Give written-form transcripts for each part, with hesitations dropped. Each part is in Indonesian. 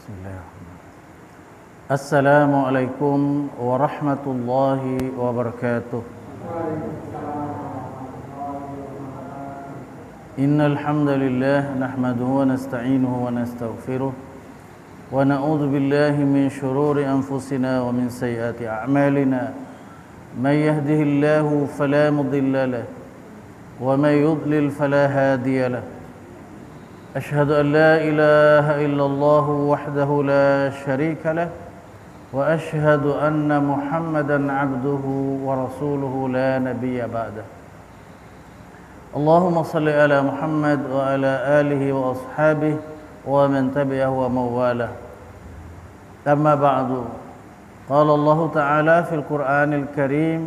Bismillahirrahmanirrahim. Assalamualaikum warahmatullahi wabarakatuh. Innal hamdalillah nahmaduhu wa nasta'inuhu wa nastaghfiruh wa na'udzu billahi min shururi anfusina wa min sayyiati a'malina. May yahdihillahu fala mudilla lahu wa may yudlil fala hadiya lahu. أشهد أن لا إله إلا الله وحده لا شريك له وأشهد أن محمدا عبده ورسوله لا نبي بعده اللهم صل على محمد وعلى آله وأصحابه ومن تبعه ومن والاه أما بعد قال الله تعالى في القرآن الكريم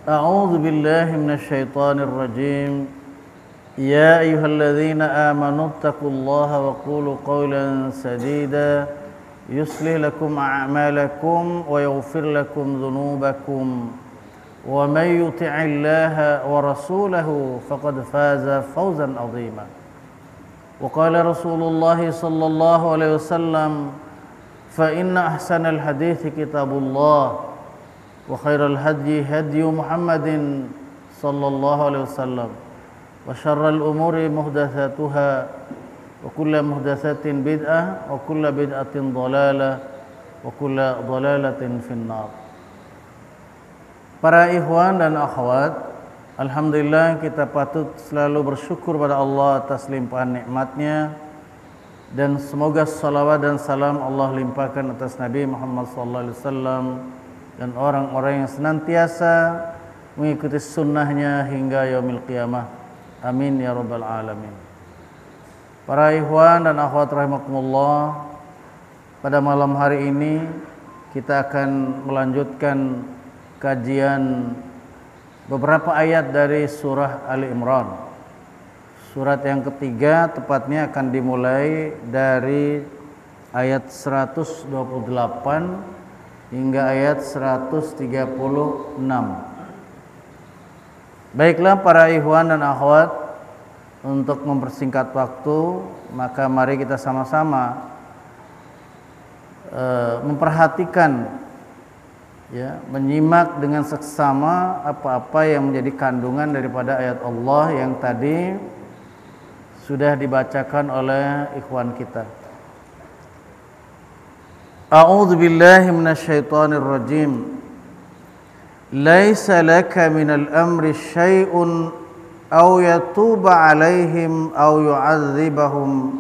أعوذ بالله من الشيطان الرجيم يا أيها الذين آمنوا اتقوا الله وقولوا قولا سديدا يصلح لكم أعمالكم ويغفر لكم ذنوبكم ومن يطع الله ورسوله فقد فاز فوزا عظيما وقال رسول الله صلى الله عليه وسلم فإن أحسن الحديث كتاب الله وخير الهدي هدي محمد صلى الله عليه وسلم وشر الأمور محدثاتها وكل محدثة بدعة وكل بدعة ضلالة وكل ضلالة في النار. Para ikhwan dan akhwat, alhamdulillah kita patut selalu bersyukur pada Allah atas limpahan nikmatnya, dan semoga salawat dan salam Allah limpahkan atas Nabi Muhammad SAW dan orang-orang yang senantiasa mengikuti sunnahnya hingga yaumil qiyamah. Amin ya rabbal alamin. Para ikhwan dan akhwat rahimakumullah, pada malam hari ini kita akan melanjutkan kajian beberapa ayat dari surah Ali Imran. Surat yang ketiga, tepatnya akan dimulai dari ayat 128 hingga ayat 136. Baiklah para ikhwan dan akhwat, untuk mempersingkat waktu, maka mari kita sama-sama memperhatikan, ya, menyimak dengan seksama apa-apa yang menjadi kandungan daripada ayat Allah yang tadi sudah dibacakan oleh ikhwan kita. A'udzu billahi minasyaitonir rajim. Laisa laka minal amri syai'un aw yatuba 'alaihim aw yu'adzibahum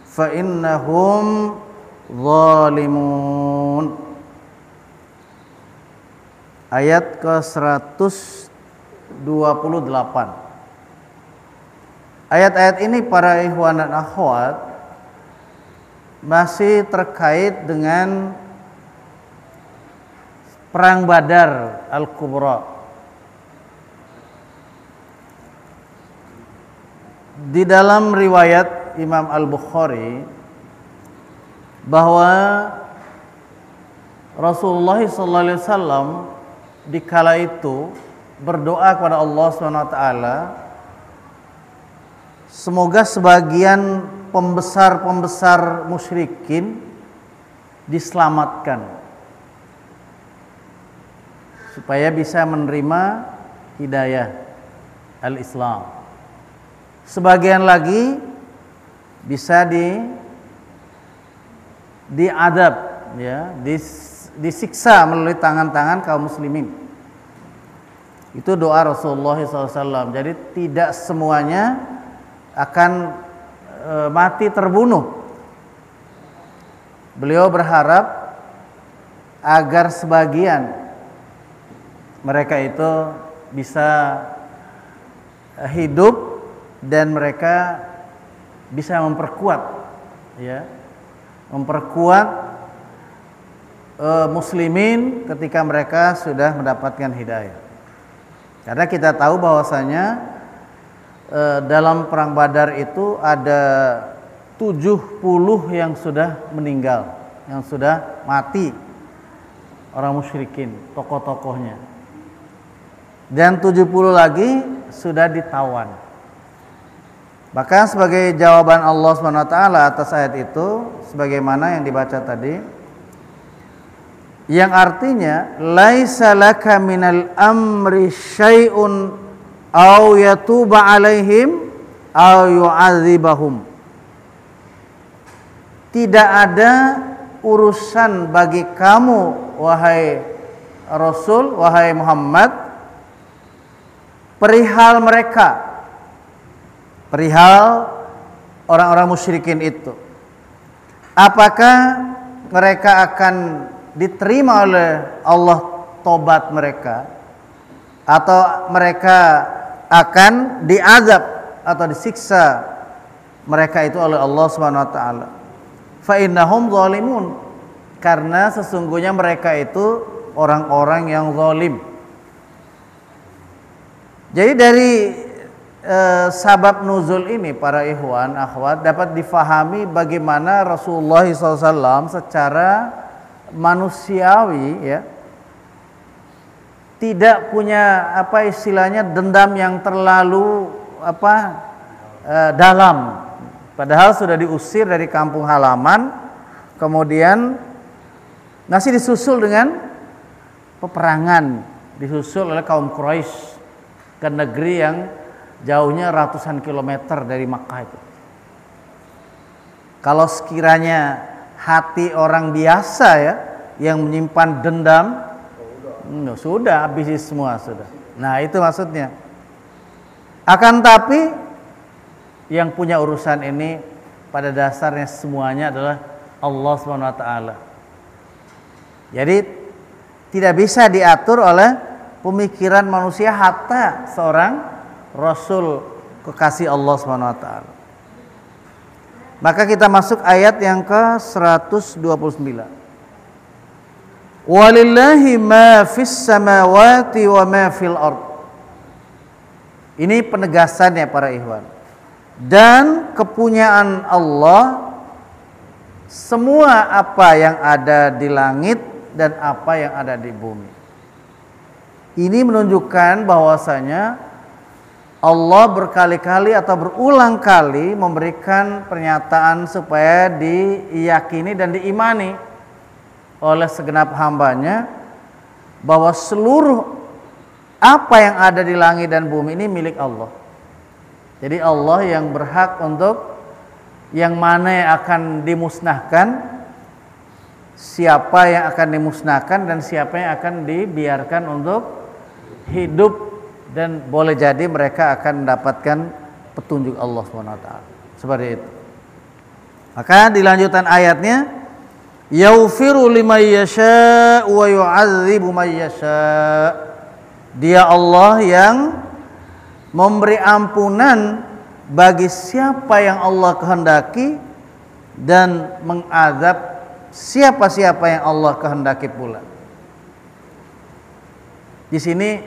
fa innahum zalimun. Ayat ke-128. Ayat-ayat ini para ikhwan dan akhwat masih terkait dengan Perang Badar Al-Kubra. Di dalam riwayat Imam Al-Bukhari bahwa Rasulullah SAW dikala itu berdoa kepada Allah SWT, semoga sebagian pembesar-pembesar musyrikin diselamatkan supaya bisa menerima hidayah al-Islam. Sebagian lagi bisa diadab, ya, disiksa melalui tangan-tangan kaum muslimin. Itu doa Rasulullah SAW. Jadi tidak semuanya akan mati terbunuh. Beliau berharap agar sebagian mereka itu bisa hidup dan mereka bisa memperkuat, ya, muslimin ketika mereka sudah mendapatkan hidayah. Karena kita tahu bahwasanya dalam perang Badar itu ada 70 yang sudah meninggal, yang sudah mati, orang musyrikin, tokoh-tokohnya. Dan 70 lagi sudah ditawan. Maka sebagai jawaban Allah SWT atas ayat itu, sebagaimana yang dibaca tadi, yang artinya laisa laka minal amri syai'un aw yatuba alaihim aw yu'adzibahum. Tidak ada urusan bagi kamu wahai Rasul, wahai Muhammad, perihal mereka, perihal orang-orang musyrikin itu. Apakah mereka akan diterima oleh Allah tobat mereka, atau mereka akan diazab atau disiksa mereka itu oleh Allah Subhanahu wa taala? Fa innahum zalimun, karena sesungguhnya mereka itu orang-orang yang zalim. Jadi dari sabab nuzul ini para ikhwan akhwat dapat difahami bagaimana Rasulullah SAW secara manusiawi ya tidak punya apa istilahnya dendam yang terlalu dalam. Padahal sudah diusir dari kampung halaman, kemudian masih disusul dengan peperangan, disusul oleh kaum Quraisy ke negeri yang jauhnya ratusan kilometer dari Makkah itu. Kalau sekiranya hati orang biasa ya yang menyimpan dendam, sudah habis semua sudah. Nah itu maksudnya. Akan tapi yang punya urusan ini pada dasarnya semuanya adalah Allah SWT. Jadi tidak bisa diatur oleh pemikiran manusia hatta seorang Rasul kekasih Allah SWT. Maka kita masuk ayat yang ke-129. Walillahi ma fis samawati wa ma fil ard. Ini penegasannya para ikhwan. Dan kepunyaan Allah semua apa yang ada di langit dan apa yang ada di bumi. Ini menunjukkan bahwasanya Allah berkali-kali atau berulang kali memberikan pernyataan supaya diyakini dan diimani oleh segenap hambanya bahwa seluruh apa yang ada di langit dan bumi ini milik Allah. Jadi Allah yang berhak untuk yang mana yang akan dimusnahkan, siapa yang akan dimusnahkan, dan siapa yang akan dibiarkan untuk hidup, dan boleh jadi mereka akan mendapatkan petunjuk Allah SWT. Seperti itu. Maka di lanjutan ayatnya, yaghfiru liman yasha wa yu'adzibu man yasha. Dia Allah yang memberi ampunan bagi siapa yang Allah kehendaki dan mengazab siapa-siapa yang Allah kehendaki pula. Di sini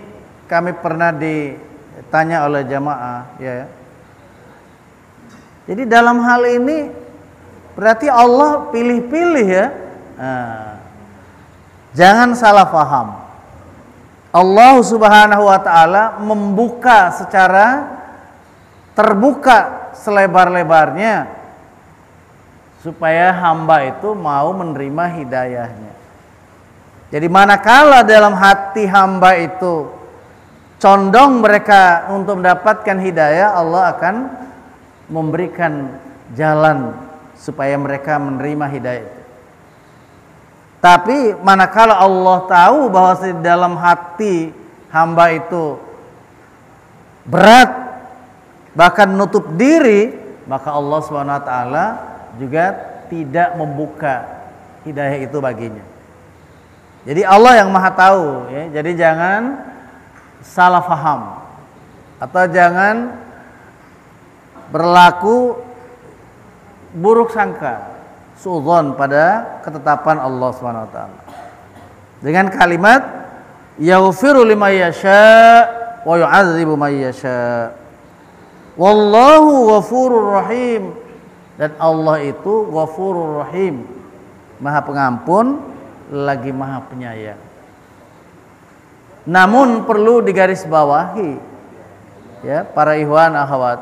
kami pernah ditanya oleh jamaah ya. Jadi dalam hal ini berarti Allah pilih-pilih ya. Jangan salah paham. Allah Subhanahu wa taala membuka secara terbuka selebar-lebarnya supaya hamba itu mau menerima hidayahnya. Jadi manakala dalam hati hamba itu condong mereka untuk mendapatkan hidayah, Allah akan memberikan jalan supaya mereka menerima hidayah itu. Tapi manakala Allah tahu bahwa di dalam hati hamba itu berat, bahkan menutup diri, maka Allah SWT juga tidak membuka hidayah itu baginya. Jadi Allah yang maha tahu ya. Jadi jangan salah faham atau jangan berlaku buruk sangka, suudzon pada ketetapan Allah SWT. Dengan kalimat yaghfiru liman yasha wa yu'adzibu man yasha. Wallahu ghafurur rahim. Dan Allah itu ghafurur rahim, maha pengampun lagi maha penyayang. Namun perlu digarisbawahi ya para ikhwan akhwat,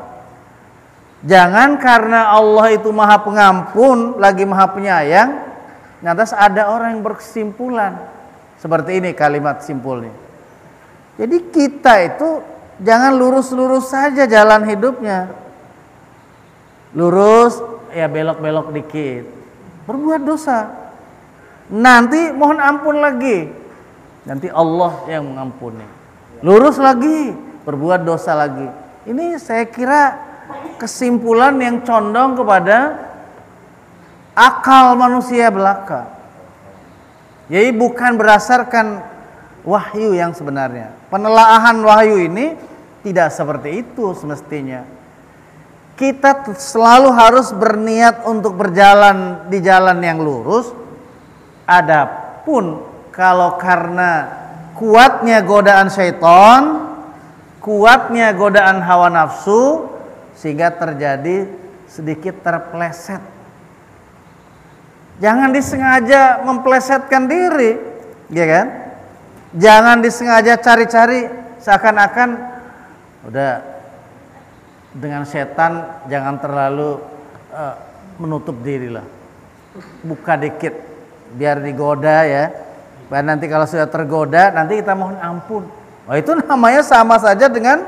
Jangan karena Allah itu maha pengampun, lagi maha penyayang, lantas ada orang yang berkesimpulan. Seperti ini kalimat simpulnya. Jadi kita itu jangan lurus-lurus saja jalan hidupnya. Lurus, ya belok-belok dikit. Berbuat dosa. Nanti mohon ampun lagi. Nanti Allah yang mengampuni. Lurus lagi, berbuat dosa lagi. Ini saya kira kesimpulan yang condong kepada akal manusia belaka. Jadi bukan berdasarkan wahyu yang sebenarnya. Penelaahan wahyu ini tidak seperti itu semestinya. Kita selalu harus berniat untuk berjalan di jalan yang lurus. Adapun kalau karena kuatnya godaan syaitan, kuatnya godaan hawa nafsu, sehingga terjadi sedikit terpleset. Jangan disengaja memplesetkan diri, ya kan? Jangan disengaja cari-cari seakan-akan udah dengan setan jangan terlalu menutup diri lah. Buka dikit biar digoda ya. Dan nanti kalau sudah tergoda nanti kita mohon ampun. Oh, itu namanya sama saja dengan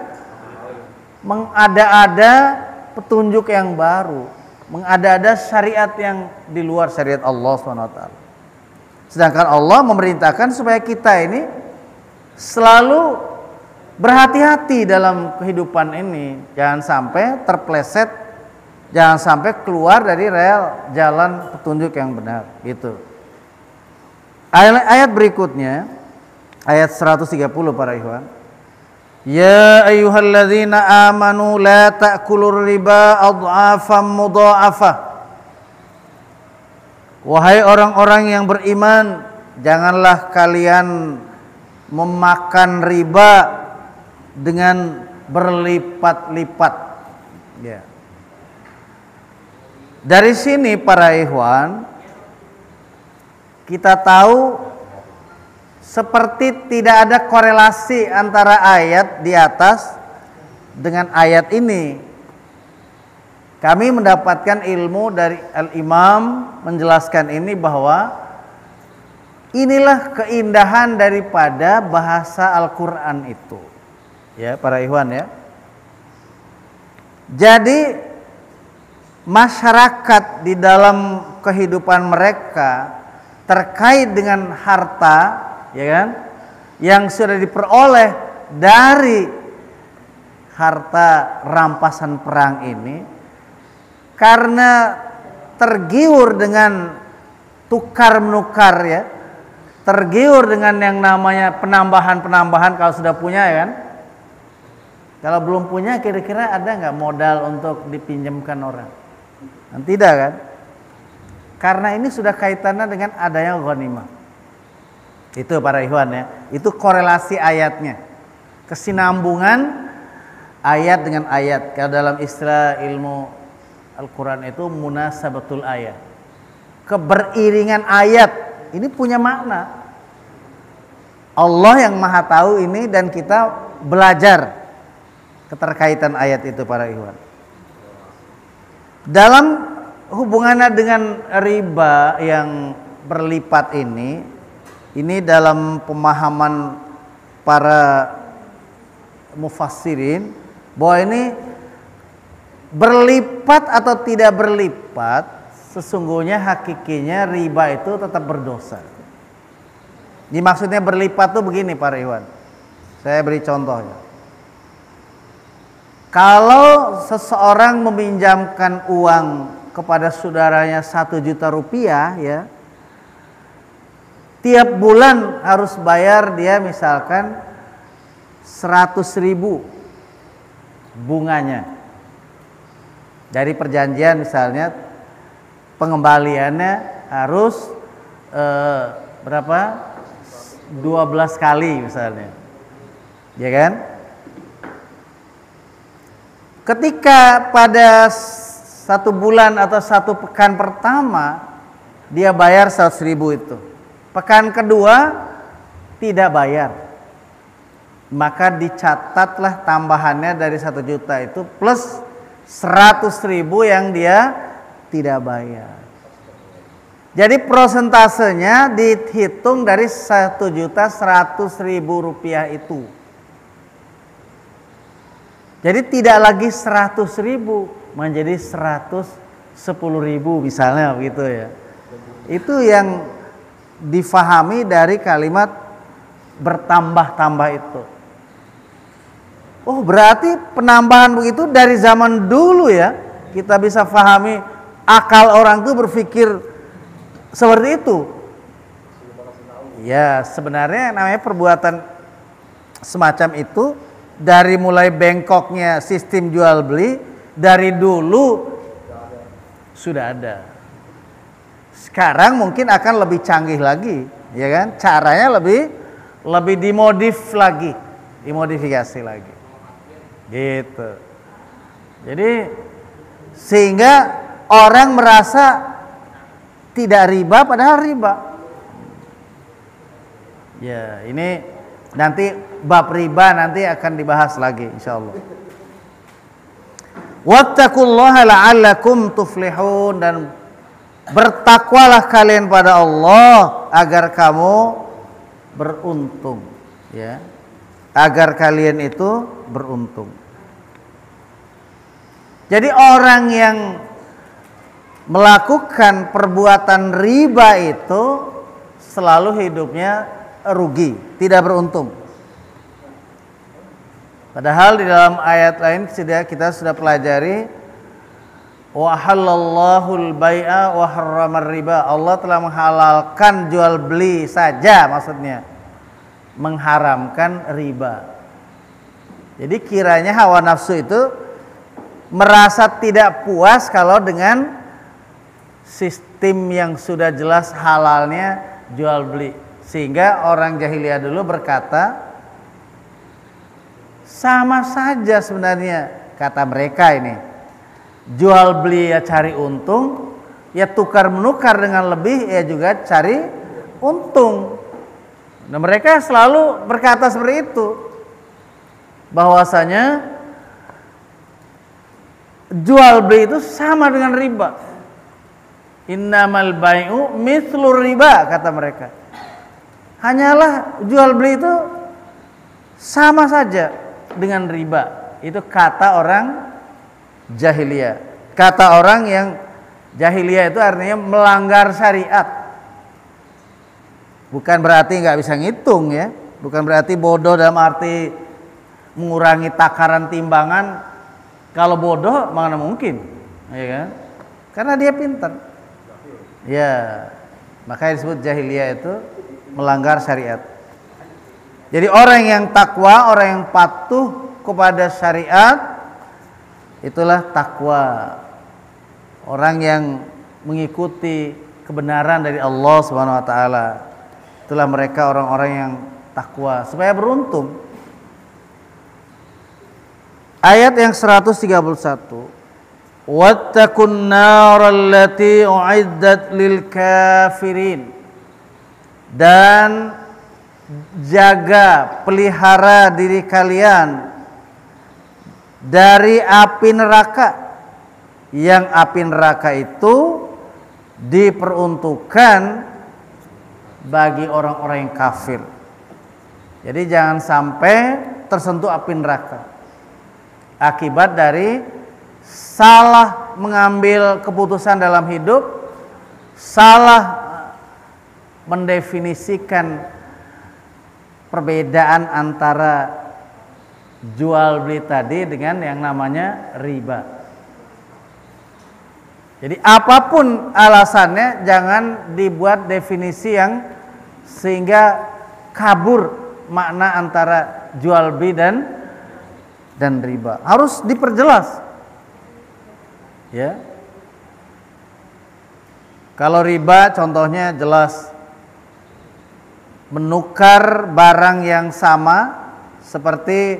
mengada-ada petunjuk yang baru, mengada-ada syariat yang di luar syariat Allah SWT. Sedangkan Allah memerintahkan supaya kita ini selalu berhati-hati dalam kehidupan ini, jangan sampai terpleset, jangan sampai keluar dari rel jalan petunjuk yang benar. Gitu. Ayat berikutnya, ayat 130 para ikhwan. Ya ayyuhalladzina amanu la ta'kulur riba adhafan mudha'afah. Wahai orang-orang yang beriman, janganlah kalian memakan riba dengan berlipat-lipat. Ya. Dari sini para ikhwan, kita tahu seperti tidak ada korelasi antara ayat di atas dengan ayat ini. Kami mendapatkan ilmu dari Al-Imam menjelaskan ini bahwa inilah keindahan daripada bahasa Al-Quran itu. Ya para ikhwan ya. Jadi masyarakat di dalam kehidupan mereka terkait dengan harta, ya kan, yang sudah diperoleh dari harta rampasan perang ini, karena tergiur dengan tukar menukar ya, tergiur dengan yang namanya penambahan kalau sudah punya ya kan. Kalau belum punya kira-kira ada nggak modal untuk dipinjamkan orang? Tidak kan? Karena ini sudah kaitannya dengan adanya ghanimah. Itu para ikhwan ya. Itu korelasi ayatnya. Kesinambungan ayat dengan ayat. Kalau dalam istilah ilmu Al-Quran itu munasabatul ayat. Keberiringan ayat. Ini punya makna. Allah yang maha tahu ini dan kita belajar keterkaitan ayat itu para ikhwan. Dalam hubungannya dengan riba yang berlipat ini dalam pemahaman para mufassirin bahwa ini berlipat atau tidak berlipat, sesungguhnya hakikinya riba itu tetap berdosa. Dimaksudnya berlipat tuh begini para ikhwan. Saya beri contohnya. Kalau seseorang meminjamkan uang kepada saudaranya 1 juta rupiah ya, tiap bulan harus bayar dia misalkan 100.000 bunganya. Dari perjanjian misalnya pengembaliannya harus berapa? 12 kali misalnya. Ya kan? Ketika pada 1 bulan atau 1 pekan pertama dia bayar 100.000 itu, pekan kedua tidak bayar, maka dicatatlah tambahannya dari 1 juta itu plus 100.000 yang dia tidak bayar. Jadi prosentasenya dihitung dari 1.100.000 rupiah itu. Jadi tidak lagi 100.000 menjadi 110.000 misalnya begitu ya. Itu yang difahami dari kalimat bertambah-tambah itu. Oh, berarti penambahan begitu dari zaman dulu ya. Kita bisa fahami akal orang itu berpikir seperti itu. Ya, sebenarnya namanya perbuatan semacam itu dari mulai bengkoknya sistem jual beli dari dulu sudah ada. Sekarang mungkin akan lebih canggih lagi, ya kan? Caranya lebih dimodifikasi lagi. Gitu. Jadi sehingga orang merasa tidak riba padahal riba. Ya, ini nanti bab riba nanti akan dibahas lagi insyaallah. Wattaqullaha la'allakum tuflihun, dan bertakwalah kalian pada Allah agar kamu beruntung, ya. Agar kalian itu beruntung. Jadi orang yang melakukan perbuatan riba itu selalu hidupnya rugi, tidak beruntung. Padahal di dalam ayat lain kita sudah pelajari wa halallahul bai'a wa harramar riba. Allah telah menghalalkan jual beli saja, maksudnya mengharamkan riba. Jadi kiranya hawa nafsu itu merasa tidak puas kalau dengan sistem yang sudah jelas halalnya jual beli, sehingga orang jahiliyah dulu berkata sama saja sebenarnya, kata mereka ini, jual beli ya cari untung, ya tukar menukar dengan lebih ya juga cari untung. Nah, mereka selalu berkata seperti itu, bahwasanya jual beli itu sama dengan riba. Innamal bai'u mithlur riba, kata mereka. Hanyalah jual beli itu sama saja dengan riba. Itu kata orang jahiliyah. Kata orang yang jahiliyah itu artinya melanggar syariat. Bukan berarti nggak bisa ngitung ya. Bukan berarti bodoh dalam arti mengurangi takaran timbangan. Kalau bodoh mana mungkin, ya kan? Karena dia pintar. Ya, makanya disebut jahiliyah itu melanggar syariat. Jadi orang yang takwa, orang yang patuh kepada syariat, itulah takwa. Orang yang mengikuti kebenaran dari Allah Subhanahu wa taala. Itulah mereka orang-orang yang takwa, supaya beruntung. Ayat yang 131. Wattaqun naral lati u'iddat lil kafirin. Dan jaga, pelihara diri kalian dari api neraka, yang api neraka itu diperuntukkan bagi orang-orang yang kafir. Jadi jangan sampai tersentuh api neraka akibat dari salah mengambil keputusan dalam hidup, salah mendefinisikan perbedaan antara jual beli tadi dengan yang namanya riba. Jadi apapun alasannya jangan dibuat definisi yang sehingga kabur makna antara jual beli dan riba. Harus diperjelas. Ya. Kalau riba contohnya jelas, menukar barang yang sama seperti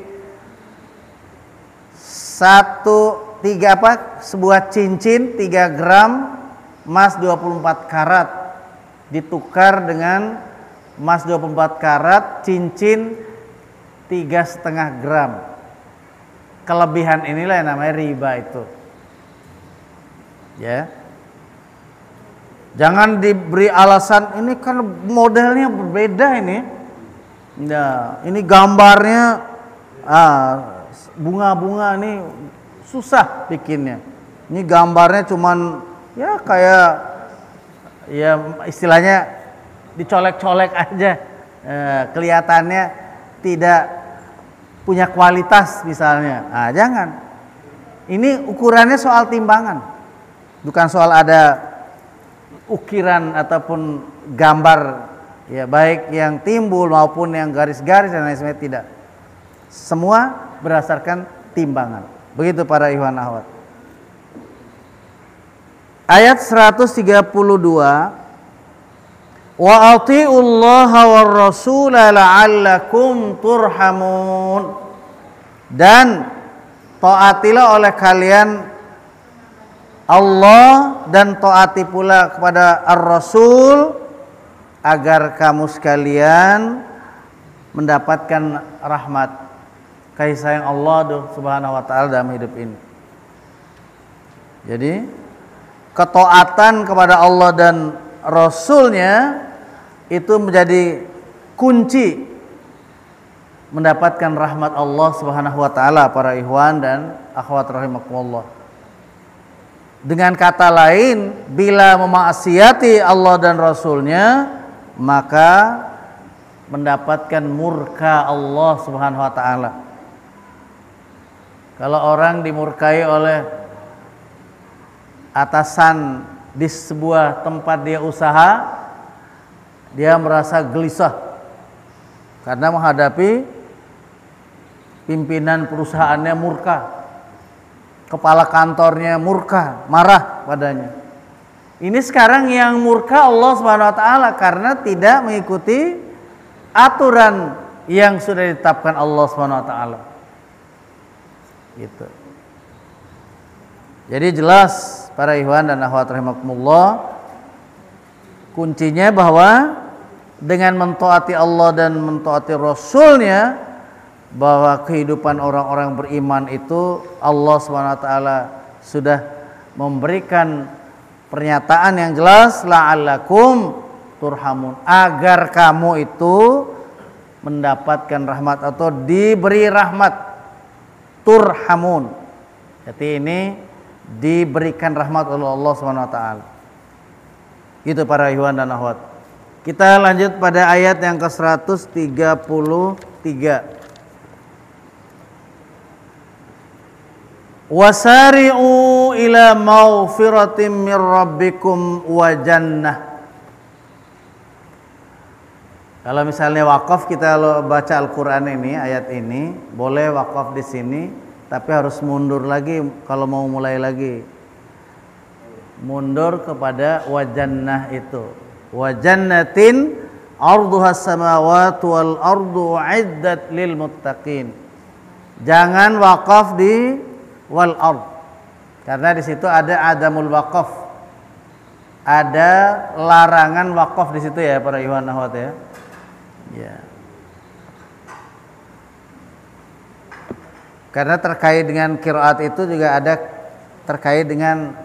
sebuah cincin 3 gram emas 24 karat ditukar dengan emas 24 karat cincin 3,5 gram. Kelebihan inilah yang namanya riba itu. Ya. Jangan diberi alasan ini kan modelnya berbeda ini. Nah, ini gambarnya bunga-bunga ini susah bikinnya. Ini gambarnya cuman ya kayak ya istilahnya dicolek-colek aja. Kelihatannya tidak punya kualitas misalnya. Nah, jangan. Ini ukurannya soal timbangan. Bukan soal ada ukiran ataupun gambar ya baik yang timbul maupun yang garis-garis dan lain sebagainya, tidak. Semua berdasarkan timbangan. Begitu para ikhwan akhwat. Ayat 132, wa atiullaha war rasula la'allakum turhamun. Dan taatilah oleh kalian Allah dan taati pula kepada Ar-Rasul agar kamu sekalian mendapatkan rahmat kasih sayang Allah Subhanahu wa taala dalam hidup ini. Jadi ketaatan kepada Allah dan Rasulnya itu menjadi kunci mendapatkan rahmat Allah Subhanahu wa taala para ikhwan dan akhwat rahimakumullah. Dengan kata lain, bila memaksiati Allah dan Rasulnya, maka mendapatkan murka Allah Subhanahu wa taala. Kalau orang dimurkai oleh atasan di sebuah tempat dia usaha, dia merasa gelisah karena menghadapi pimpinan perusahaannya murka. Kepala kantornya murka, marah padanya. Ini sekarang yang murka Allah Subhanahu wa taala karena tidak mengikuti aturan yang sudah ditetapkan Allah Subhanahu wa taala. Gitu. Jadi jelas para ikhwan dan akhwat rahimakumullah, kuncinya bahwa dengan mentaati Allah dan mentaati Rasulnya, bahwa kehidupan orang-orang beriman itu Allah SWT sudah memberikan pernyataan yang jelas, la'allakum turhamun, agar kamu itu mendapatkan rahmat atau diberi rahmat, turhamun. Jadi ini diberikan rahmat oleh Allah SWT. Itu para ikhwan dan akhwat. Kita lanjut pada ayat yang ke-133. Wasari'u ila maghfiratin min rabbikum wa jannah. Kalau misalnya wakaf, kita baca Al-Qur'an ini, ayat ini, boleh wakaf di sini, tapi harus mundur lagi kalau mau mulai lagi. Mundur kepada wa jannah itu. Wa jannatin arduhas samawati wal ardu uiddat lil muttaqin. Jangan wakaf di wal ard, karena di situ ada adamul waqaf, ada larangan wakaf di situ ya para ikhwan akhwat ya. Ya. Karena terkait dengan qiraat itu juga ada terkait dengan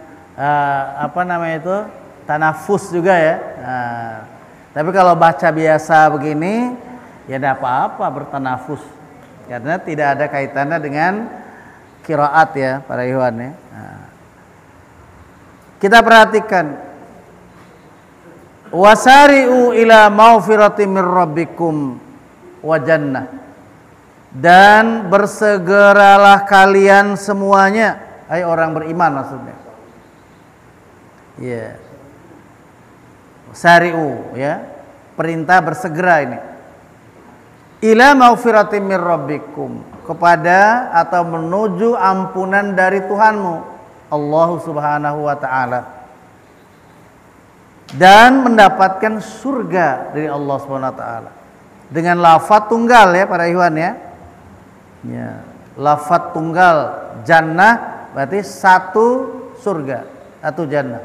tanafus juga ya. Tapi kalau baca biasa begini ya tidak apa-apa bertanafus, karena tidak ada kaitannya dengan qiraat ya para ikhwan ya. Kita perhatikan, wasari'u ila maghfiratin min rabbikum wa jannah, dan bersegeralah kalian semuanya, hai orang beriman maksudnya. Ya. Sari'u ya, perintah bersegera ini. Ila maghfiratin min rabbikum, kepada atau menuju ampunan dari Tuhanmu Allah Subhanahu wa taala, dan mendapatkan surga dari Allah Subhanahu wa taala dengan lafaz tunggal ya para ikhwan ya. Ya, lafaz tunggal jannah berarti satu surga, satu jannah.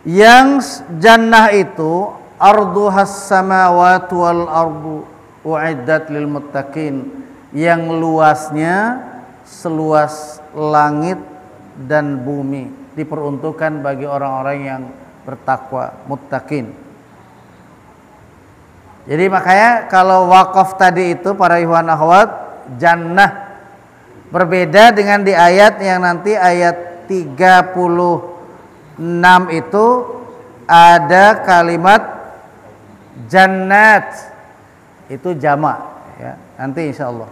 Yang jannah itu arduhas samawati wal ardu uiddat lil muttaqin, yang luasnya seluas langit dan bumi diperuntukkan bagi orang-orang yang bertakwa, muttaqin. Jadi makanya kalau wakaf tadi itu para ikhwan akhwat, jannah berbeda dengan di ayat yang nanti ayat 36 itu ada kalimat jannat, itu jamak ya, nanti insyaallah.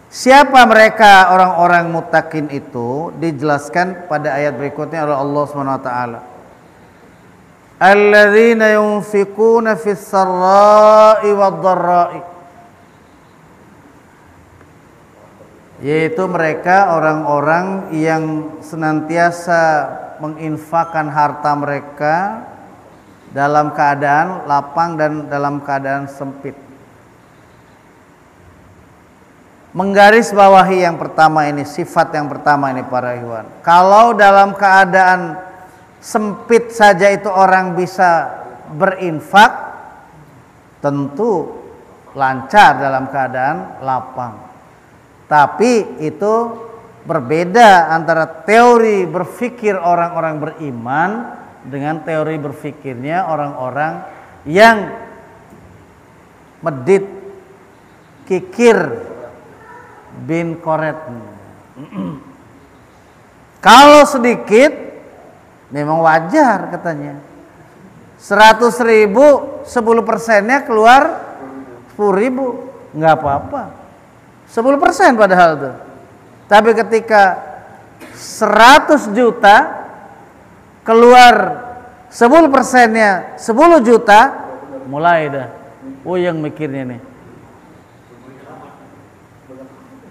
Siapa mereka orang-orang muttaqin itu dijelaskan pada ayat berikutnya oleh Allah Subhanahu wa taala. Alladzina yunfiquna fis sarra'i wad-dharra'i, yaitu mereka orang-orang yang senantiasa menginfakkan harta mereka dalam keadaan lapang dan dalam keadaan sempit. Menggarisbawahi yang pertama ini, sifat yang pertama ini para ikhwan. Kalau dalam keadaan sempit saja itu orang bisa berinfak, tentu lancar dalam keadaan lapang. Tapi itu berbeda antara teori berpikir orang-orang beriman dengan teori berpikirnya orang-orang yang medit, kikir, bin koret. Kalau sedikit memang wajar katanya. 100.000 10%-nya keluar 10.000, nggak apa-apa. 10% padahal tuh. Tapi ketika 100 juta keluar 10%-nya 10 juta, mulai dah yang mikirnya nih.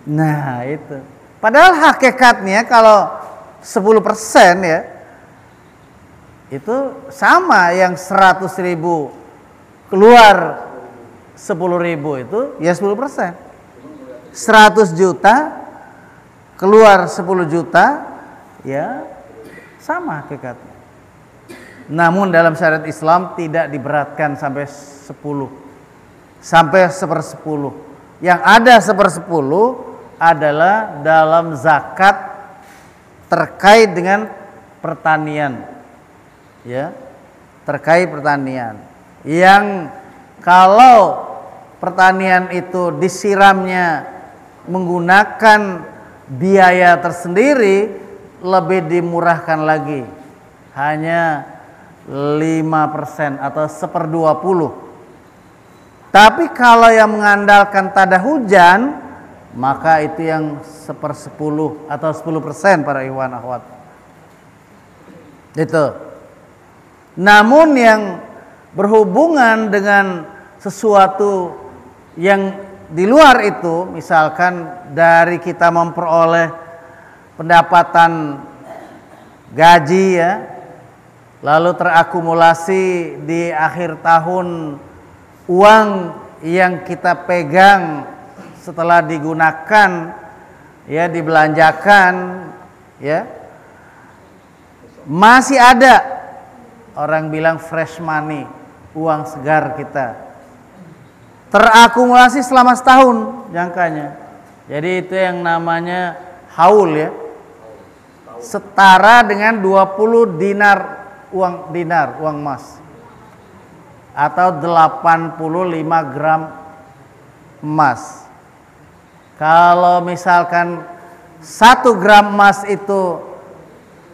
Nah itu. Padahal hakikatnya kalau 10% ya, itu sama yang 100.000 keluar 10.000 itu ya 10%. 100 juta keluar 10 juta ya sama hakikatnya. Namun dalam syariat Islam tidak diberatkan sampai 10, sampai 1/10. Yang ada 1/10 adalah dalam zakat terkait dengan pertanian, ya, terkait pertanian. Yang kalau pertanian itu disiramnya menggunakan biaya tersendiri, lebih dimurahkan lagi, hanya 5% atau 1/20. Tapi kalau yang mengandalkan tada hujan, maka itu yang 1/10 atau 10% para ikhwan akhwat. Itu. Namun yang berhubungan dengan sesuatu yang di luar itu, misalkan dari kita memperoleh pendapatan gaji ya, lalu terakumulasi di akhir tahun uang yang kita pegang setelah digunakan ya, dibelanjakan ya, masih ada orang bilang fresh money, uang segar kita terakumulasi selama setahun jangkanya. Jadi itu yang namanya haul ya, setara dengan 20 dinar uang emas atau 85 gram emas. Kalau misalkan 1 gram emas itu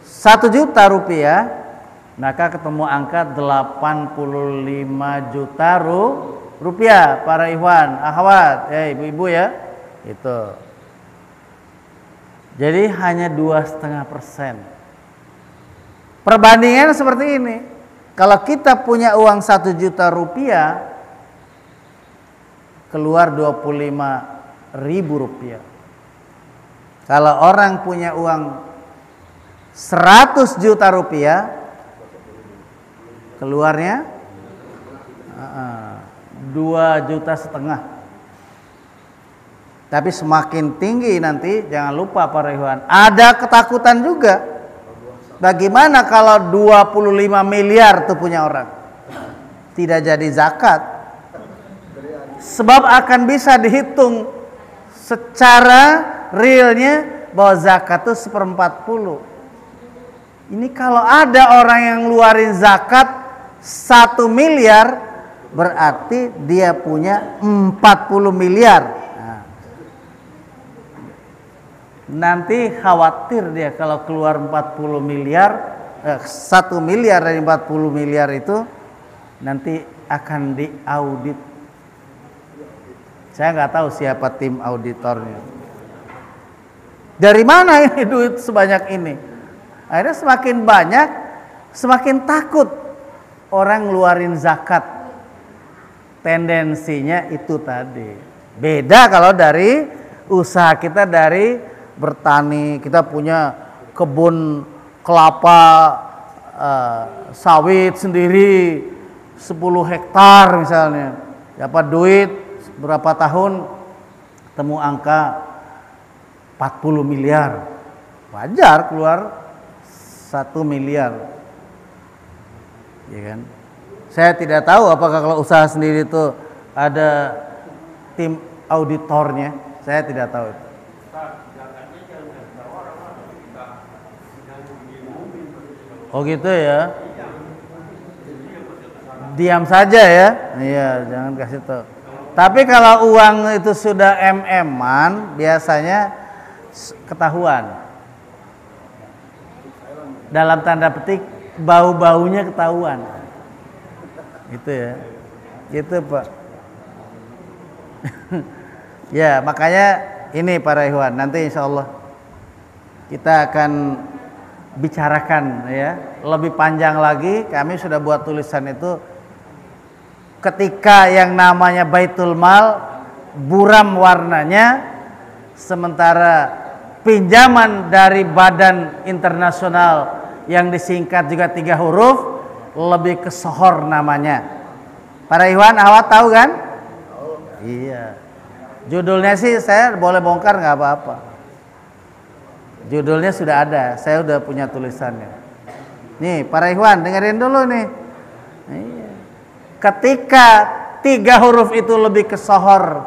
1 juta rupiah, maka ketemu angka 85 juta rupiah para ikhwan, akhwat, ya ibu-ibu ya, itu. Jadi hanya 2,5%. Perbandingan seperti ini. Kalau kita punya uang 1 juta rupiah, keluar 25.000 rupiah. Kalau orang punya uang 100 juta rupiah, keluarnya 2,5 juta. Tapi semakin tinggi nanti, jangan lupa para ikhwan, ada ketakutan juga. Bagaimana kalau 25 miliar tuh punya orang, tidak jadi zakat? Sebab akan bisa dihitung secara realnya bahwa zakat itu 1/40. Ini kalau ada orang yang ngeluarin zakat 1 miliar, berarti dia punya 40 miliar. Nah, nanti khawatir dia kalau keluar 40 miliar, 1 miliar dari 40 miliar itu nanti akan diaudit. Saya nggak tahu siapa tim auditornya. Dari mana ini duit sebanyak ini? Akhirnya semakin banyak, semakin takut orang ngeluarin zakat. Tendensinya itu tadi. Beda kalau dari usaha kita dari bertani, kita punya kebun kelapa sawit sendiri 10 hektar misalnya. Dapat duit berapa tahun temu angka 40 miliar. Wajar keluar 1 miliar. Ya kan? Saya tidak tahu apakah kalau usaha sendiri itu ada tim auditornya. Saya tidak tahu itu. Oh gitu ya. Diam saja ya. Iya, jangan kasih tahu. Tapi kalau uang itu sudah MM-an, biasanya ketahuan. Dalam tanda petik, bau-baunya ketahuan. Itu ya. Gitu Pak. Ya, makanya ini para ikhwan, nanti insya Allah kita akan bicarakan ya. Lebih panjang lagi, kami sudah buat tulisan itu. Ketika yang namanya Baitul Mal buram warnanya, sementara pinjaman dari badan internasional yang disingkat juga 3 huruf lebih ke sohor namanya. Para ikhwan awat tahu kan? Iya. Judulnya sih saya boleh bongkar nggak apa-apa. Judulnya sudah ada, saya udah punya tulisannya. Nih para ikhwan dengerin dulu nih. Iya. Ketika 3 huruf itu lebih ke sohor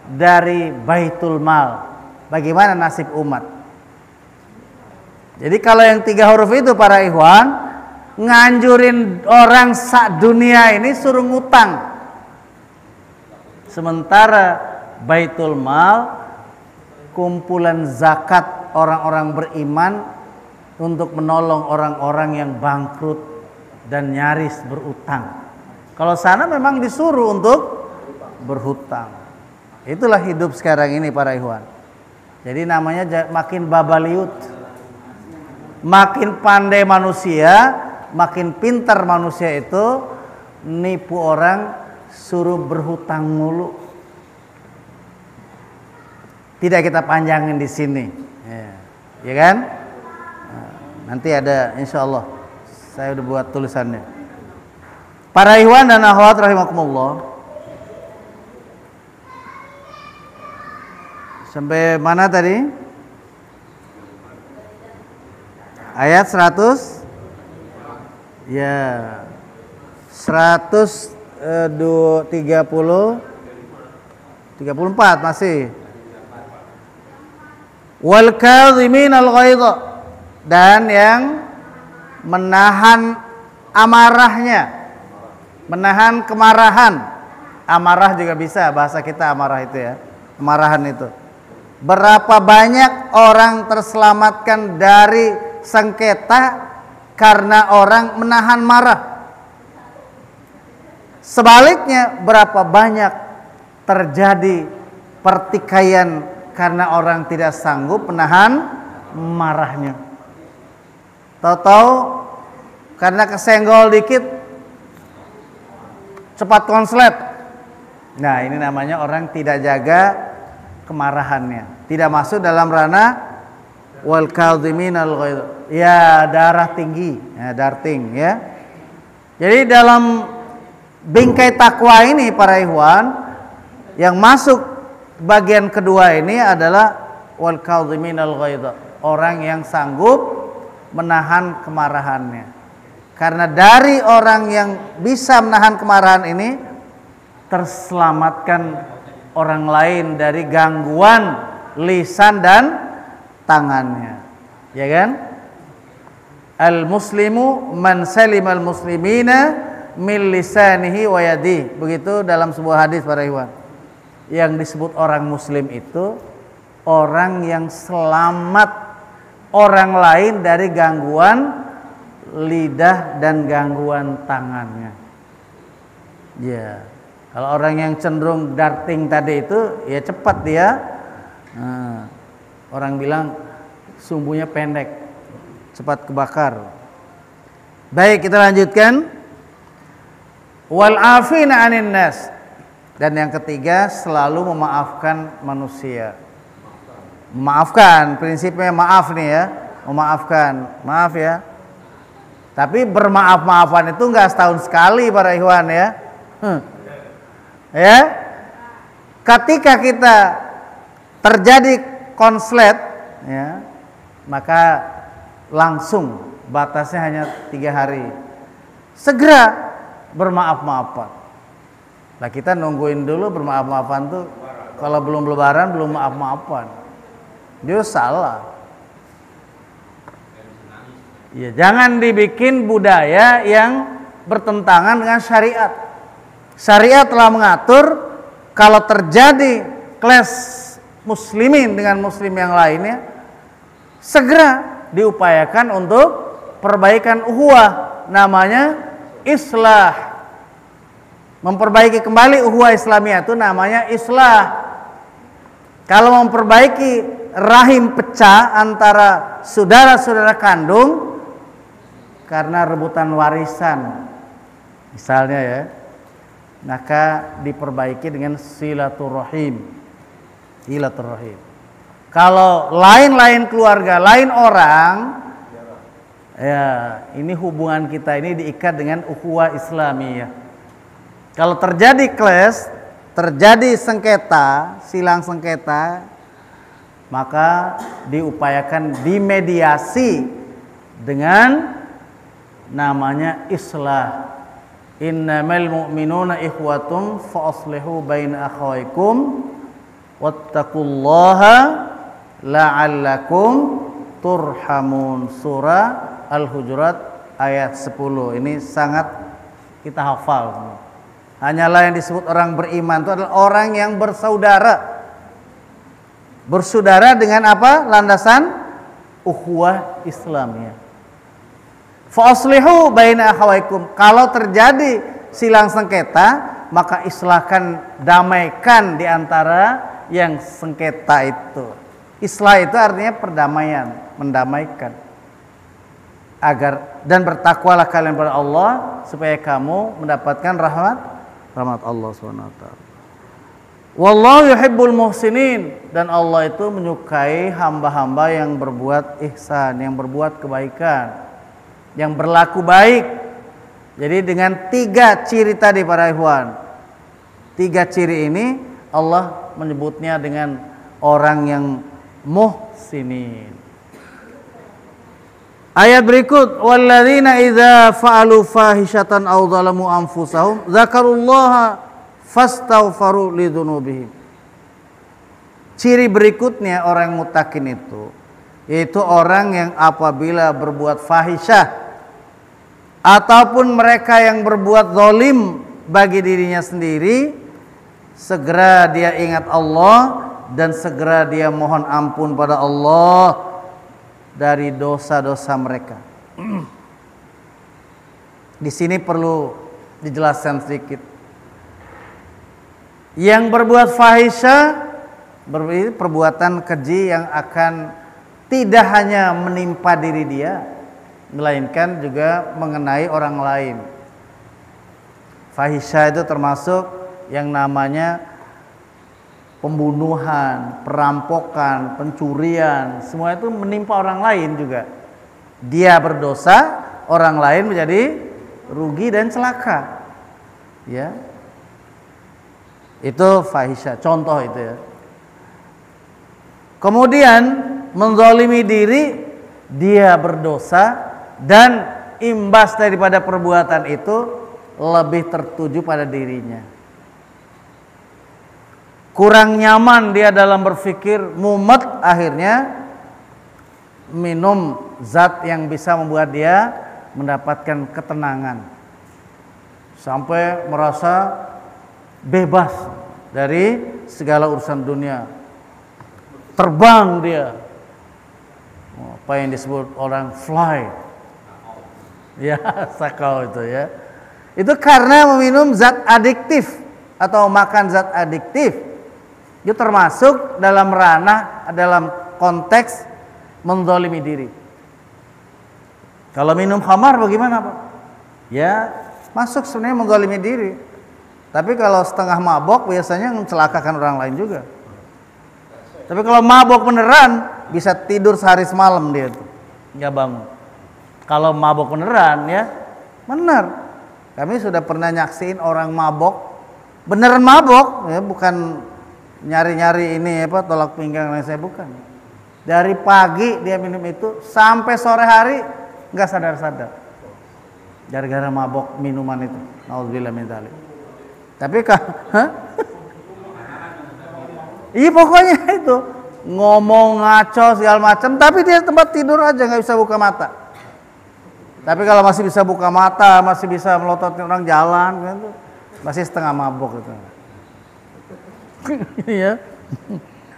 dari Baitul Mal, bagaimana nasib umat? Jadi kalau yang 3 huruf itu para ikhwan nganjurin orang sak dunia ini suruh ngutang, sementara Baitul Mal kumpulan zakat orang-orang beriman untuk menolong orang-orang yang bangkrut dan nyaris berutang. Kalau sana memang disuruh untuk berhutang. Itulah hidup sekarang ini para ikhwan. Jadi namanya makin babaliut. Makin pandai manusia, makin pintar manusia itu nipu orang, suruh berhutang mulu. Tidak kita panjangin di sini. Ya kan? Nah, nanti ada insya Allah. Saya udah buat tulisannya. Para ikhwan dan akhwat rahimakumullah. Sampai mana tadi? Ayat 100? Ya. 130 34 masih. Wal kadhiminal ghaidha, dan yang menahan amarahnya. Menahan kemarahan. Amarah juga bisa, bahasa kita amarah itu ya. Kemarahan itu. Berapa banyak orang terselamatkan dari sengketa karena orang menahan marah. Sebaliknya, berapa banyak terjadi pertikaian karena orang tidak sanggup menahan marahnya. Tahu-tahu karena kesenggol dikit cepat konslet. Nah, ini namanya orang tidak jaga kemarahannya. Tidak masuk dalam ranah wal kadhiminal ghaidh. Ya, darah tinggi, ya, darting ya. Jadi dalam bingkai takwa ini para ikhwan, yang masuk bagian kedua ini adalah wal kadhiminal ghaidh. Orang yang sanggup menahan kemarahannya. Karena dari orang yang bisa menahan kemarahan ini terselamatkan orang lain dari gangguan lisan dan tangannya. Ya kan? Al-muslimu man salimal muslimina min lisanihi wa yadihi. Begitu dalam sebuah hadis para ikhwan. Yang disebut orang muslim itu orang yang selamat orang lain dari gangguan lidah dan gangguan tangannya. Ya. Kalau orang yang cenderung darting tadi itu ya cepat dia. Nah, orang bilang sumbunya pendek, cepat kebakar. Baik, kita lanjutkan. Wal afina 'anin nas. Dan yang ketiga, selalu memaafkan manusia. Memaafkan, prinsipnya maaf nih ya. Memaafkan, maaf ya. Tapi bermaaf-maafan itu enggak setahun sekali para ikhwan ya. Ya. Ketika kita terjadi konslet ya, maka langsung batasnya hanya 3 hari. Segera bermaaf-maafan. Nah, kita nungguin dulu bermaaf-maafan tuh kalau belum lebaran belum maaf-maafan. Dia salah. Ya, jangan dibikin budaya yang bertentangan dengan syariat. Syariat telah mengatur kalau terjadi clash muslimin dengan muslim yang lainnya, segera diupayakan untuk perbaikan ukhuwah, namanya islah. Memperbaiki kembali ukhuwah Islamiyah itu namanya islah. Kalau memperbaiki rahim pecah antara saudara-saudara kandung karena rebutan warisan misalnya ya, maka diperbaiki dengan silaturahim. Silaturahim. Kalau lain-lain keluarga, lain orang, ya ini hubungan kita ini diikat dengan ukhuwah Islamiyah. Kalau terjadi clash, terjadi sengketa, silang sengketa, maka diupayakan dimediasi dengan namanya islah. Innamal mu'minuna ikhwatum fa aslihu baina akhawaykum wattaqullaha la'allakum turhamun. Surah Al-Hujurat ayat 10. Ini sangat kita hafal. Hanyalah yang disebut orang beriman itu adalah orang yang bersaudara. Bersaudara dengan apa? Landasan ukhuwah Islamiyah. Fa aslihu baina akhawaykum. Kalau terjadi silang sengketa, maka islahkan, damaikan di antara yang sengketa itu. Islah itu artinya perdamaian, mendamaikan. Agar dan bertakwalah kalian kepada Allah supaya kamu mendapatkan rahmat Allah SWT. Wallahu yuhibbul muhsinin. Dan Allah itu menyukai hamba-hamba yang berbuat ihsan, yang berbuat kebaikan, yang berlaku baik. Jadi dengan 3 ciri tadi para ikhwan, 3 ciri ini Allah menyebutnya dengan orang yang muhsinin. Ayat berikut, walladzina idza fa'alu fahishatan aw zalamu anfusahum dzakarullaha fastaghfaru lidzunubihim. Ciri berikutnya orang muttaqin itu yaitu orang yang apabila berbuat fahisyah ataupun mereka yang berbuat zalim bagi dirinya sendiri, segera dia ingat Allah dan segera dia mohon ampun pada Allah dari dosa-dosa mereka. Di sini perlu dijelaskan sedikit. Yang berbuat fahisyah berarti perbuatan keji yang akan tidak hanya menimpa diri dia, melainkan juga mengenai orang lain. Fahisyah itu termasuk yang namanya pembunuhan, perampokan, pencurian, semua itu menimpa orang lain juga. Dia berdosa, orang lain menjadi rugi dan celaka. Ya. Itu fahisyah, contoh itu ya. Kemudian menzalimi diri, dia berdosa dan imbas daripada perbuatan itu lebih tertuju pada dirinya. kurang nyaman dia dalam berpikir, mumet, akhirnya minum zat yang bisa membuat dia mendapatkan ketenangan sampai merasa bebas dari segala urusan dunia, terbang dia, apa yang disebut orang fly, ya sakau itu ya, itu karena meminum zat adiktif atau makan zat adiktif. Itu termasuk dalam ranah, dalam konteks menzalimi diri. Kalau minum khamar bagaimana Pak? Ya masuk sebenarnya menzalimi diri. Tapi kalau setengah mabok biasanya mencelakakan orang lain juga. Tapi kalau mabok beneran bisa tidur sehari semalam dia tuh, nggak bangun. Kalau mabok beneran ya, bener. Kami sudah pernah nyaksiin orang mabok, beneran mabok, ya bukan nyari-nyari ini apa tolak pinggang lain, saya bukan. Dari pagi dia minum itu sampai sore hari nggak sadar-sadar. Gara-gara mabok minuman itu. Nauzubillah min dzalik. Tapi iya pokoknya itu ngomong ngaco segala macam, tapi dia tempat tidur aja nggak bisa buka mata. Tapi kalau masih bisa buka mata, masih bisa melototin orang jalan, gitu, masih setengah mabok gitu. Ya.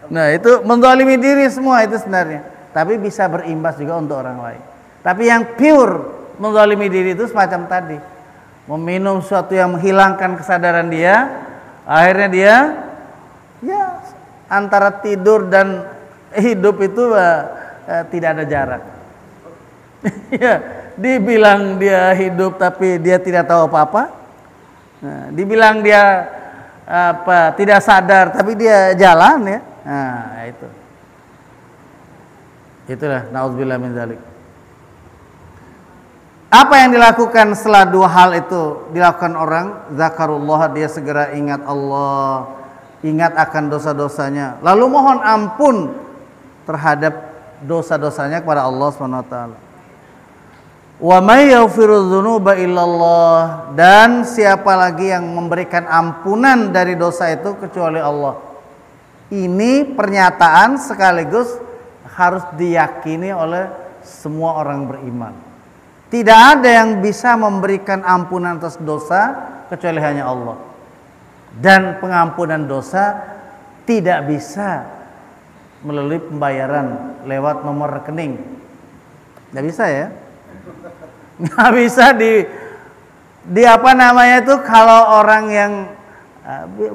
Nah itu menzalimi diri semua itu sebenarnya. Tapi bisa berimbas juga untuk orang lain. Tapi yang pure menzalimi diri itu semacam tadi, meminum sesuatu yang menghilangkan kesadaran dia, akhirnya dia ya antara tidur dan hidup itu tidak ada jarak. Ya, dibilang dia hidup tapi dia tidak tahu apa-apa. Nah, dibilang dia tidak sadar tapi dia jalan ya. Nah, itu. Itulah naudzubillah min dzalik. Apa yang dilakukan setelah dua hal itu dilakukan orang? Zakarullah, dia segera ingat Allah, ingat akan dosa-dosanya, lalu mohon ampun terhadap dosa-dosanya kepada Allah Subhanahu wa taala. Wa may yaghfiru dzunuba illallah, dan siapa lagi yang memberikan ampunan dari dosa itu kecuali Allah. Ini pernyataan sekaligus harus diyakini oleh semua orang beriman. Tidak ada yang bisa memberikan ampunan atas dosa kecuali hanya Allah. Dan pengampunan dosa tidak bisa melalui pembayaran lewat nomor rekening. Nggak bisa ya? Nggak bisa di apa namanya itu, kalau orang yang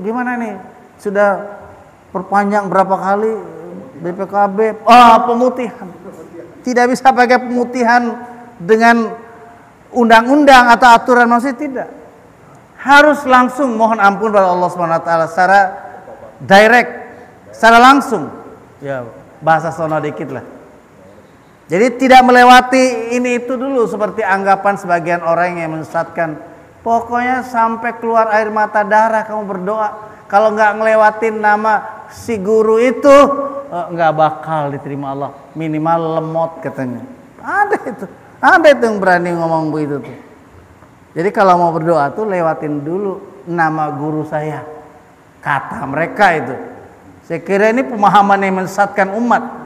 gimana nih sudah perpanjang berapa kali BPKB, pemutihan. Tidak bisa pakai pemutihan dengan undang-undang atau aturan, masih tidak. Harus langsung mohon ampun kepada Allah Subhanahu wa taala secara direct, secara langsung. Ya, bahasa sono dikit lah. Jadi tidak melewati ini itu dulu seperti anggapan sebagian orang yang menyesatkan. Pokoknya sampai keluar air mata darah kamu berdoa. Kalau nggak ngelewatin nama si guru itu nggak bakal diterima Allah. Minimal lemot katanya. Ada itu yang berani ngomong begitu tuh. Jadi kalau mau berdoa tuh lewatin dulu nama guru saya. Kata mereka itu. Saya kira ini pemahaman yang menyesatkan umat.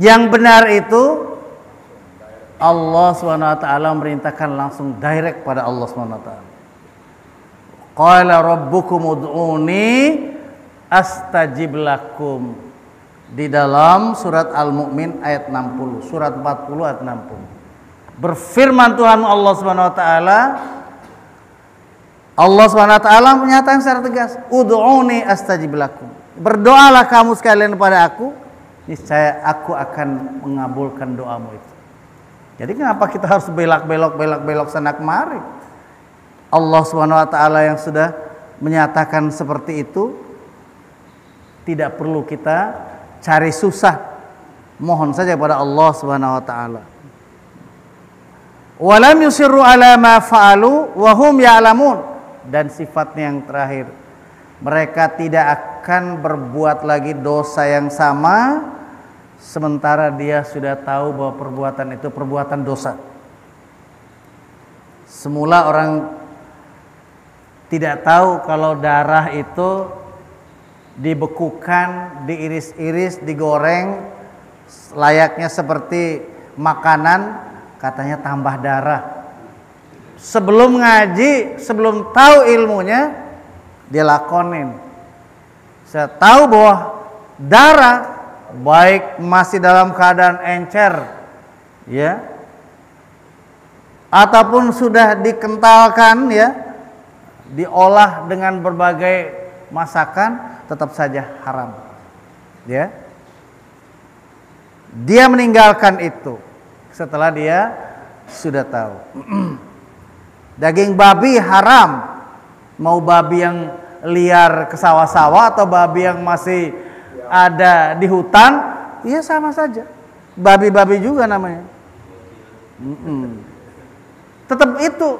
Yang benar itu Allah SWT merintahkan langsung direct pada Allah SWT. Qala rabbukum ud'uni astajib lakum. Di dalam surat Al-Mu'min ayat 60, surat 40 ayat 60. Berfirman Tuhan Allah Subhanahu wa taala, Allah Subhanahu wa taala menyatakan secara tegas, ud'uni astajib lakum. Berdoalah kamu sekalian kepada aku, niscaya aku akan mengabulkan doamu itu. Jadi kenapa kita harus belok sana kemari? Allah Subhanahu wa taala yang sudah menyatakan seperti itu, tidak perlu kita cari susah, mohon saja pada Allah Subhanahu wa taala. Walam yusirru ala ma fa'alu wa hum ya'lamun, dan sifatnya yang terakhir, mereka tidak akan berbuat lagi dosa yang sama sementara dia sudah tahu bahwa perbuatan itu perbuatan dosa. Semula orang tidak tahu kalau darah itu dibekukan, diiris-iris, digoreng layaknya seperti makanan, katanya tambah darah. Sebelum ngaji, sebelum tahu ilmunya, dia lakonin. Saya tahu bahwa darah baik masih dalam keadaan encer, ya, ataupun sudah dikentalkan, ya, diolah dengan berbagai masakan, tetap saja haram. Ya, dia meninggalkan itu setelah dia sudah tahu. Daging babi haram, mau babi yang liar ke sawah-sawah atau babi yang masih ada di hutan, ya sama saja. Babi-babi juga namanya. Tetap itu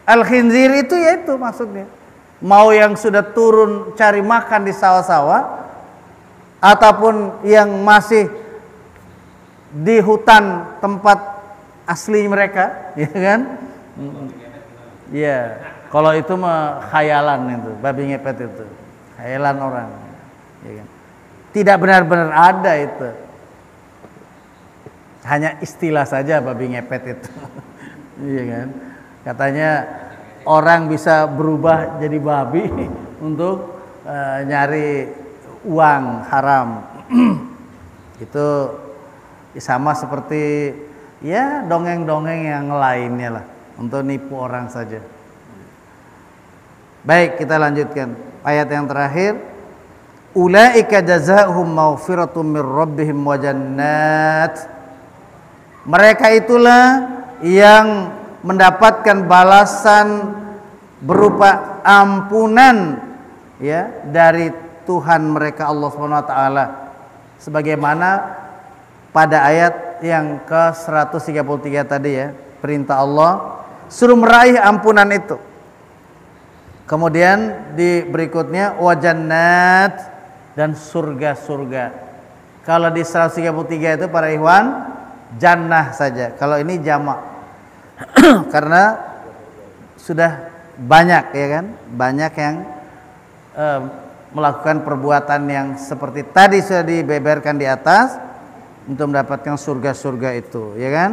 al-khinzir itu, ya itu maksudnya. Mau yang sudah turun cari makan di sawah-sawah ataupun yang masih di hutan tempat asli mereka, ya kan? Ya, kalau itu mah khayalan itu, babi ngepet itu, khayalan orang, ya kan? Tidak benar-benar ada itu, hanya istilah saja babi ngepet itu, iya kan? Katanya orang bisa berubah jadi babi untuk nyari uang haram. Itu sama seperti ya dongeng-dongeng yang lainnya lah, untuk nipu orang saja. Baik, kita lanjutkan ayat yang terakhir. Ulaika jazaohum maghfiratum mir rabbihim wa jannat. Mereka itulah yang mendapatkan balasan berupa ampunan, ya, dari Tuhan mereka Allah Subhanahu wa taala, sebagaimana pada ayat yang ke-133 tadi, ya, perintah Allah suruh meraih ampunan itu. Kemudian di berikutnya wajannat, dan surga-surga. Kalau di 133 itu para ikhwan jannah saja. Kalau ini jamak. Karena sudah banyak, ya kan? Banyak yang melakukan perbuatan yang seperti tadi sudah dibeberkan di atas untuk mendapatkan surga-surga itu, ya kan?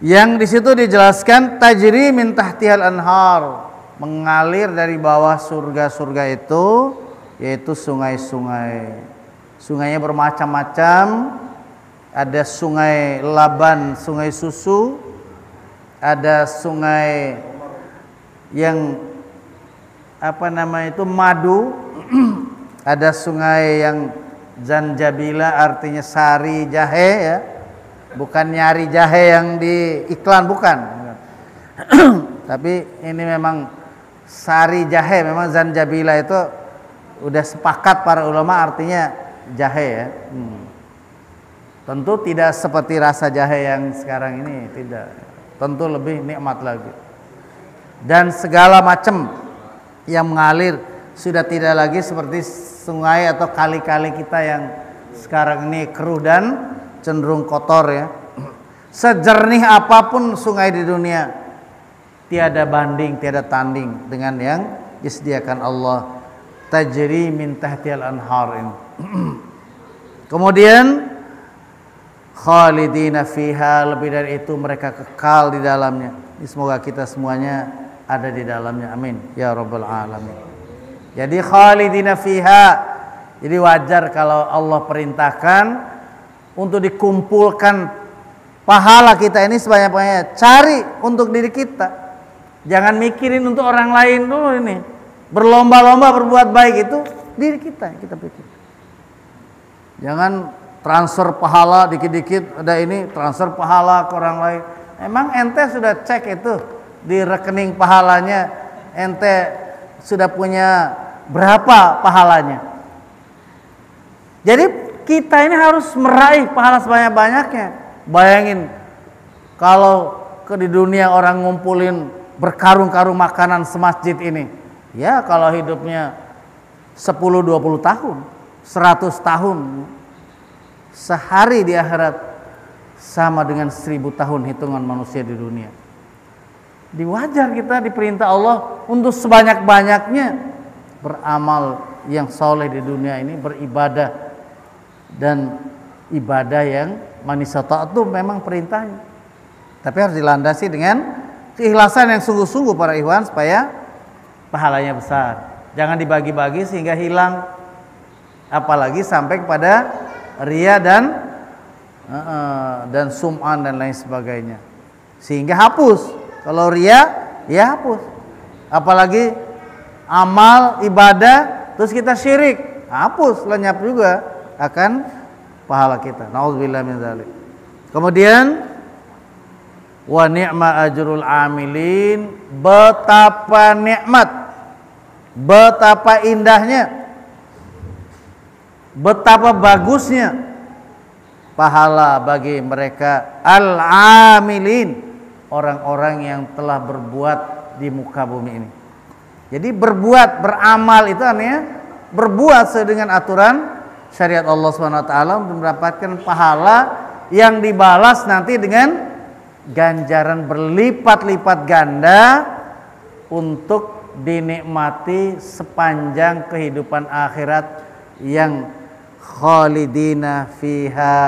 Yang di situ dijelaskan tajri min tahtihal anhar, mengalir dari bawah surga-surga itu, yaitu sungai-sungai. Sungainya bermacam-macam. Ada sungai Laban, sungai susu, ada sungai yang madu, ada sungai yang zanjabila, artinya sari jahe, ya, bukan nyari jahe yang di iklan, bukan. Tapi ini memang sari jahe, memang zanjabila itu udah sepakat para ulama artinya jahe, ya. Tentu tidak seperti rasa jahe yang sekarang ini, tidak. Tentu lebih nikmat lagi. Dan segala macam yang mengalir sudah tidak lagi seperti sungai atau kali-kali kita yang sekarang ini keruh dan cenderung kotor, ya. Sejernih apapun sungai di dunia, tiada banding, tiada tanding dengan yang disediakan Allah. Tajri min tahtihal anhar ini. Kemudian khalidina fiha, lebih dari itu mereka kekal di dalamnya. Semoga kita semuanya ada di dalamnya, amin ya rabbal alamin. Jadi khalidina fiha, jadi wajar kalau Allah perintahkan untuk dikumpulkan pahala kita ini sebanyak-banyaknya. Cari untuk diri kita, jangan mikirin untuk orang lain dulu. Ini berlomba-lomba berbuat baik, itu diri kita yang kita pikir. Jangan transfer pahala dikit-dikit, ada ini transfer pahala ke orang lain. Emang ente sudah cek itu di rekening pahalanya, ente sudah punya berapa pahalanya? Jadi kita ini harus meraih pahala sebanyak-banyaknya. Bayangin kalau di dunia orang ngumpulin berkarung-karung makanan semasjid ini, ya kalau hidupnya 10-20 tahun, 100 tahun, sehari di akhirat sama dengan 1000 tahun hitungan manusia di dunia. Diwajar kita diperintah Allah untuk sebanyak-banyaknya beramal yang soleh di dunia ini, beribadah, dan ibadah yang manisata itu memang perintahnya, tapi harus dilandasi dengan keikhlasan yang sungguh-sungguh para ikhwan supaya pahalanya besar. Jangan dibagi-bagi sehingga hilang, apalagi sampai kepada riya dan sum'an dan lain sebagainya, sehingga hapus. Kalau riya ya hapus, apalagi amal ibadah terus kita syirik, hapus, lenyap juga akan pahala kita. Nauzubillah min dzalik. Kemudian wa ni'ma ajrul amilin, betapa nikmat, betapa indahnya, betapa bagusnya pahala bagi mereka al-amilin, orang-orang yang telah berbuat di muka bumi ini. Jadi berbuat, beramal itu artinya berbuat sesuai dengan aturan syariat Allah SWT untuk mendapatkan pahala yang dibalas nanti dengan ganjaran berlipat-lipat ganda untuk dinikmati sepanjang kehidupan akhirat yang khalidina fiha,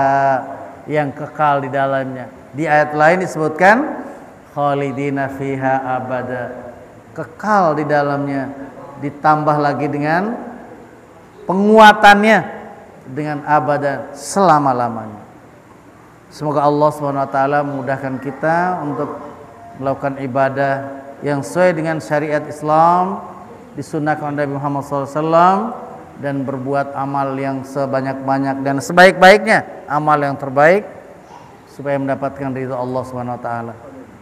yang kekal di dalamnya. Di ayat lain disebutkan khalidina fiha abada, kekal di dalamnya, ditambah lagi dengan penguatannya dengan abadan, selama-lamanya. Semoga Allah SWT memudahkan kita untuk melakukan ibadah yang sesuai dengan syariat Islam, disunnahkan Nabi Muhammad SAW, dan berbuat amal yang sebanyak-banyak dan sebaik-baiknya, amal yang terbaik, supaya mendapatkan ridha Allah SWT.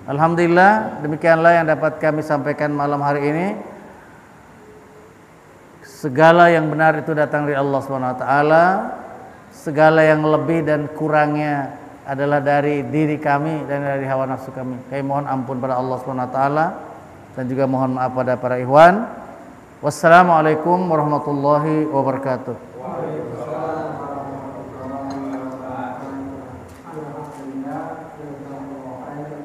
Alhamdulillah, demikianlah yang dapat kami sampaikan malam hari ini. Segala yang benar itu datang dari Allah SWT. Segala yang lebih dan kurangnya adalah dari diri kami dan dari hawa nafsu kami. Kami mohon ampun pada Allah SWT dan juga mohon maaf pada para ikhwan. Wassalamualaikum warahmatullahi wabarakatuh.